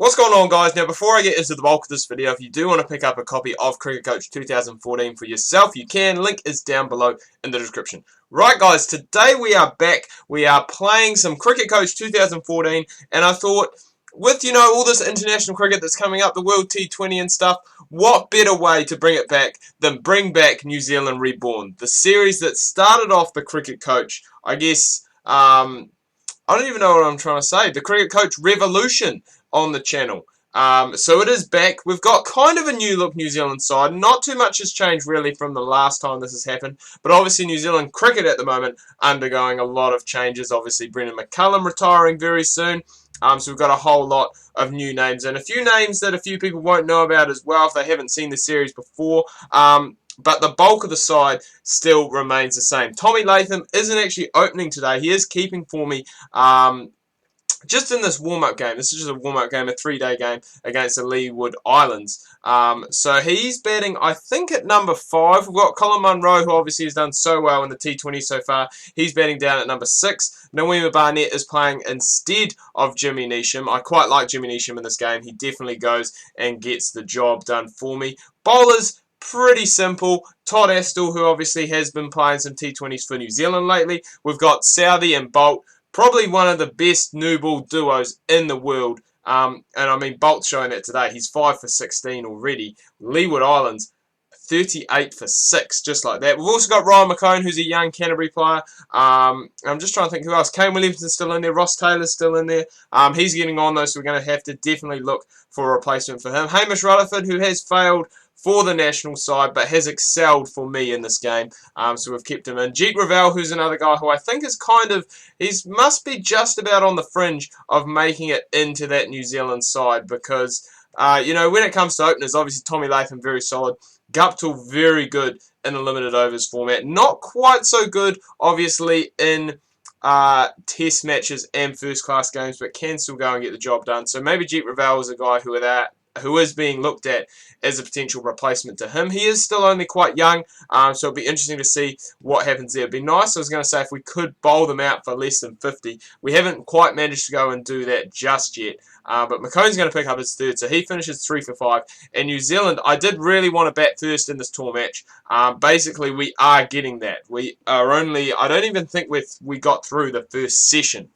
What's going on, guys? Now, before I get into the bulk of this video, if you do want to pick up a copy of Cricket Coach 2014 for yourself, you can. Link is down below in the description. Right, guys, today we are back. We are playing some Cricket Coach 2014, and I thought, with, all this international cricket that's coming up, the World T20 and stuff, what better way to bring it back than bring back New Zealand Reborn, the series that started off the Cricket Coach, I guess, I don't even know what I'm trying to say, the Cricket Coach Revolution on the channel. So it is back. We've got kind of a new look New Zealand side. Not too much has changed really from the last time this has happened, but obviously New Zealand cricket at the moment undergoing a lot of changes. Obviously Brendan McCullum retiring very soon. So we've got a whole lot of new names and a few names that a few people won't know about as well if they haven't seen the series before. But the bulk of the side still remains the same. Tommy Latham isn't actually opening today. He is keeping for me just in this warm-up game. This is just a warm-up game, a 3-day game against the Leeward Islands. So he's batting, I think, at number 5. We've got Colin Munro, who obviously has done so well in the T20 so far. He's batting down at number 6. Naoima Barnett is playing instead of Jimmy Neesham. I quite like Jimmy Neesham in this game. He definitely goes and gets the job done for me. Bowlers, pretty simple. Todd Astle, who obviously has been playing some T20s for New Zealand lately. We've got Southey and Bolt. Probably one of the best new ball duos in the world. And I mean, Bolt's showing that today. He's 5 for 16 already. Leeward Islands, 38 for 6, just like that. We've also got Ryan McCone, who's a young Canterbury player. I'm just trying to think who else. Kane Williamson's still in there. Ross Taylor's still in there. He's getting on, though, so we're going to have to definitely look for a replacement for him. Hamish Rutherford, who has failed for the national side, but has excelled for me in this game. So we've kept him in. Jeet Ravel, who's another guy who I think is he must be just about on the fringe of making it into that New Zealand side because, when it comes to openers, obviously Tommy Latham, very solid. Guptill, very good in the limited overs format. Not quite so good, obviously, in test matches and first-class games, but can still go and get the job done. So maybe Jeet Ravel is a guy who is being looked at as a potential replacement to him. He is still only quite young, so it'll be interesting to see what happens there. It'd be nice, I was going to say, if we could bowl them out for less than 50. We haven't quite managed to go and do that just yet. But McCone's going to pick up his third, so he finishes 3 for 5. And New Zealand, I did really want to bat first in this tour match. Basically, we are getting that. We are only, I don't even think we got through the first session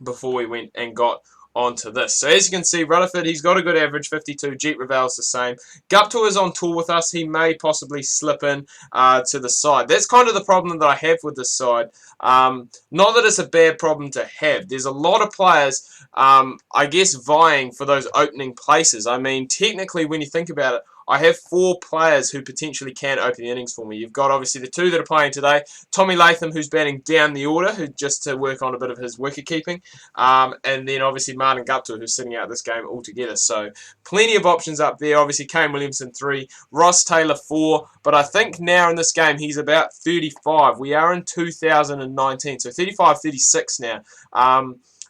before we went and got onto this. So as you can see, Rutherford, he's got a good average, 52. Jeet Ravel's the same. Guptill is on tour with us. He may possibly slip in to the side. That's kind of the problem that I have with this side. Not that it's a bad problem to have. There's a lot of players, I guess, vying for those opening places. I mean, technically, when you think about it, I have 4 players who potentially can open the innings for me. You've got, obviously, the 2 that are playing today. Tommy Latham, who's batting down the order, just to work on a bit of his wicket-keeping. And then, obviously, Martin Guptill, who's sitting out this game altogether. So, plenty of options up there. Obviously, Kane Williamson, 3. Ross Taylor, 4. But I think now in this game, he's about 35. We are in 2019, so 35, 36 now.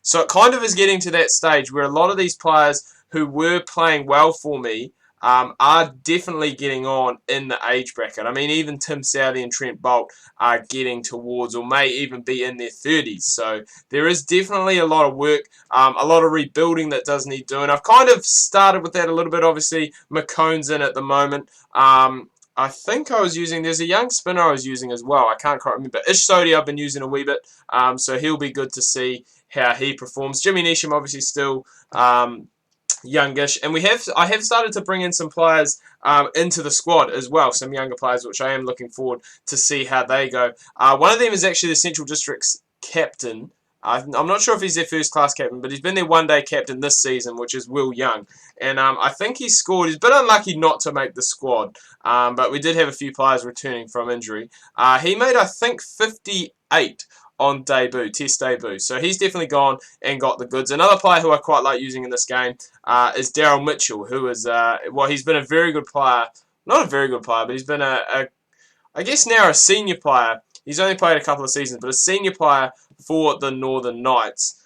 So, it kind of is getting to that stage where a lot of these players who were playing well for me are definitely getting on in the age bracket. I mean, even Tim Southey and Trent Bolt are getting towards or may even be in their 30s. So there is definitely a lot of work, a lot of rebuilding that does need doing. I've kind of started with that a little bit. Obviously, McCone's in at the moment. I think I was using, there's a young spinner I was using as well. I can't quite remember. Ish Sodhi I've been using a wee bit, so he'll be good to see how he performs. Jimmy Neesham obviously still youngish, and I have started to bring in some players into the squad as well, some younger players, which I am looking forward to see how they go. One of them is actually the Central District's captain. I'm not sure if he's their first class captain, but he's been their one-day captain this season, which is Will Young. And I think he scored. He's a bit unlucky not to make the squad, but we did have a few players returning from injury. He made, I think, 58 on test debut. So he's definitely gone and got the goods. Another player who I quite like using in this game is Daryl Mitchell, who is, he's been a very good player. Not a very good player, but he's been I guess now a senior player. He's only played a couple of seasons, but a senior player for the Northern Knights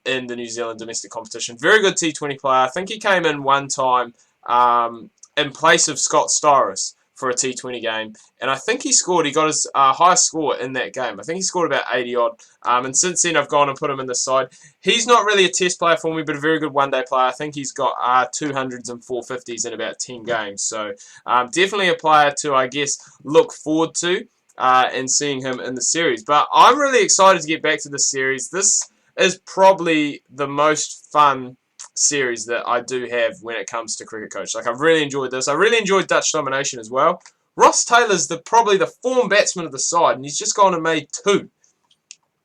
in the New Zealand domestic competition. Very good T20 player. I think he came in one time in place of Scott Styris for a T20 game, and I think he got his highest score in that game. I think he scored about 80 odd, and since then I've gone and put him in the side. He's not really a test player for me, but a very good one-day player. I think he's got 200s and 450s in about 10 games, so definitely a player to, I guess, look forward to and seeing him in the series. But I'm really excited to get back to this series. This is probably the most fun series that I do have when it comes to Cricket Coach. Like, I've really enjoyed this. I really enjoyed Dutch Domination as well. Ross Taylor's probably the form batsman of the side, and he's just gone and made 2.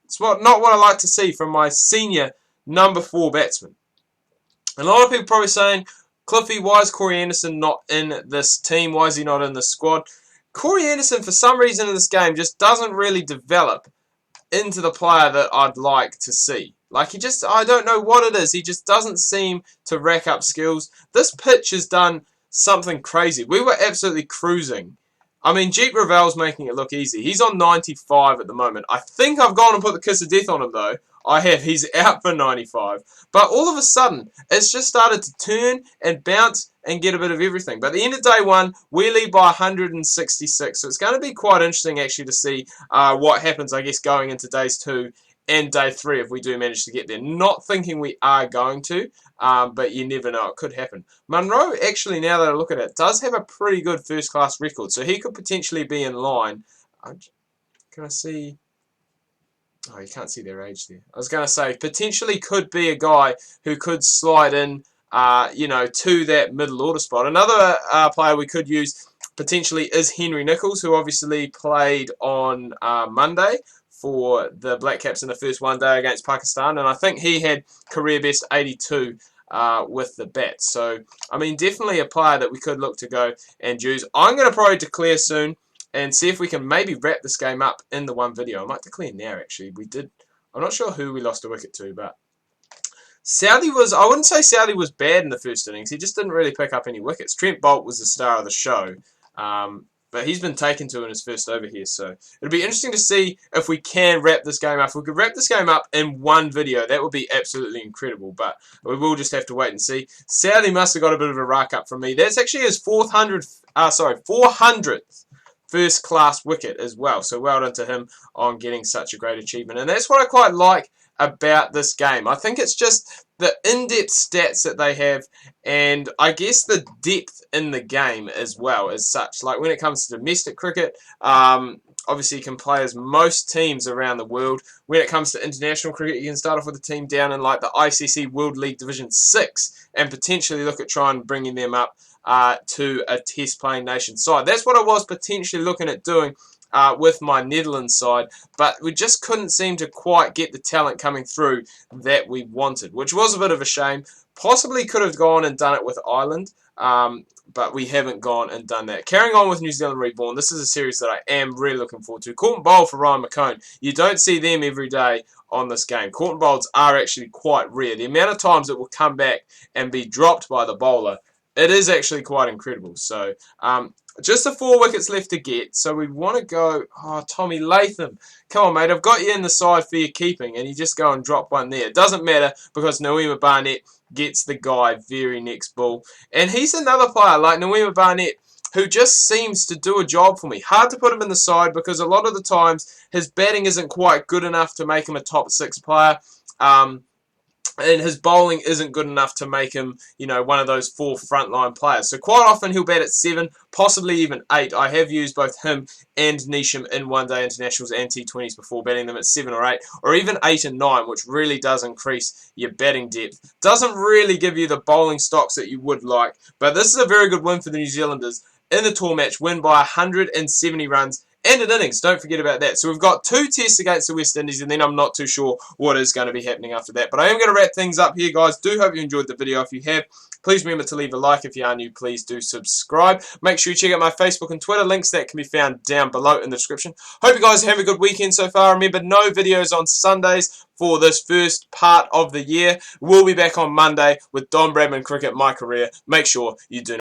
It's not what I like to see from my senior number 4 batsman. And a lot of people probably saying, Cliffy, why is Corey Anderson not in this team? Why is he not in the squad? Corey Anderson, for some reason in this game, just doesn't really develop into the player that I'd like to see. Like, I don't know what it is. He just doesn't seem to rack up skills. This pitch has done something crazy. We were absolutely cruising. I mean, Jeet Ravel's making it look easy. He's on 95 at the moment. I think I've gone and put the kiss of death on him, though. I have. He's out for 95. But all of a sudden, it's just started to turn and bounce and get a bit of everything. But at the end of day 1, we lead by 166. So it's going to be quite interesting, actually, to see what happens, I guess, going into days 2 and day 3 if we do manage to get there. Not thinking we are going to, but you never know. It could happen. Munro, actually, now that I look at it, does have a pretty good first-class record. So he could potentially be in line. Can I see? Oh, you can't see their age there. I was going to say, potentially could be a guy who could slide in, to that middle order spot. Another player we could use potentially is Henry Nicholls, who obviously played on Monday for the Black Caps in the first one day against Pakistan, and I think he had career best 82 with the bat. So, I mean, definitely a player that we could look to go and use. I'm going to probably declare soon and see if we can maybe wrap this game up in the one video. I might declare now, actually. I'm not sure who we lost a wicket to, but I wouldn't say Southey was bad in the first innings. He just didn't really pick up any wickets. Trent Boult was the star of the show. But he's been taken to in his first over here, so it'll be interesting to see if we can wrap this game up. If we could wrap this game up in one video, that would be absolutely incredible, but we will just have to wait and see. Southey must have got a bit of a rack up from me. That's actually his 400th first-class wicket as well, so well done to him on getting such a great achievement. And that's what I quite like about this game. I think it's just the in-depth stats that they have, and I guess the depth in the game as well as such. Like when it comes to domestic cricket, obviously you can play as most teams around the world. When it comes to international cricket, you can start off with a team down in like the ICC World League Division 6 and potentially look at trying bringing them up to a test playing nation side. That's what I was potentially looking at doing with my Netherlands side, but we just couldn't seem to quite get the talent coming through that we wanted, which was a bit of a shame. Possibly could have gone and done it with Ireland, but we haven't gone and done that. Carrying on with New Zealand Reborn, this is a series that I am really looking forward to. Caught and bowl for Ryan McCone. You don't see them every day on this game. Caught and bowls are actually quite rare. The amount of times it will come back and be dropped by the bowler, it is actually quite incredible. So, just the 4 wickets left to get, so we want to go. Oh, Tommy Latham. Come on, mate. I've got you in the side for your keeping, and you just go and drop one there. It doesn't matter because Noema Barnett gets the guy very next ball. And he's another player like Noema Barnett who just seems to do a job for me. Hard to put him in the side because a lot of the times his batting isn't quite good enough to make him a top 6 player. And his bowling isn't good enough to make him, one of those 4 frontline players. So quite often he'll bat at 7, possibly even 8. I have used both him and Neesham in one-day internationals and T20s before, batting them at 7 or 8, or even 8 and 9, which really does increase your batting depth. Doesn't really give you the bowling stocks that you would like, but this is a very good win for the New Zealanders in the tour match, win by 170 runs. And an innings, don't forget about that. So we've got 2 tests against the West Indies, and then I'm not too sure what is going to be happening after that. But I am going to wrap things up here, guys. Do hope you enjoyed the video. If you have, please remember to leave a like. If you are new, please do subscribe. Make sure you check out my Facebook and Twitter. Links that can be found down below in the description. Hope you guys have a good weekend so far. Remember, no videos on Sundays for this first part of the year. We'll be back on Monday with Don Bradman Cricket, My Career. Make sure you do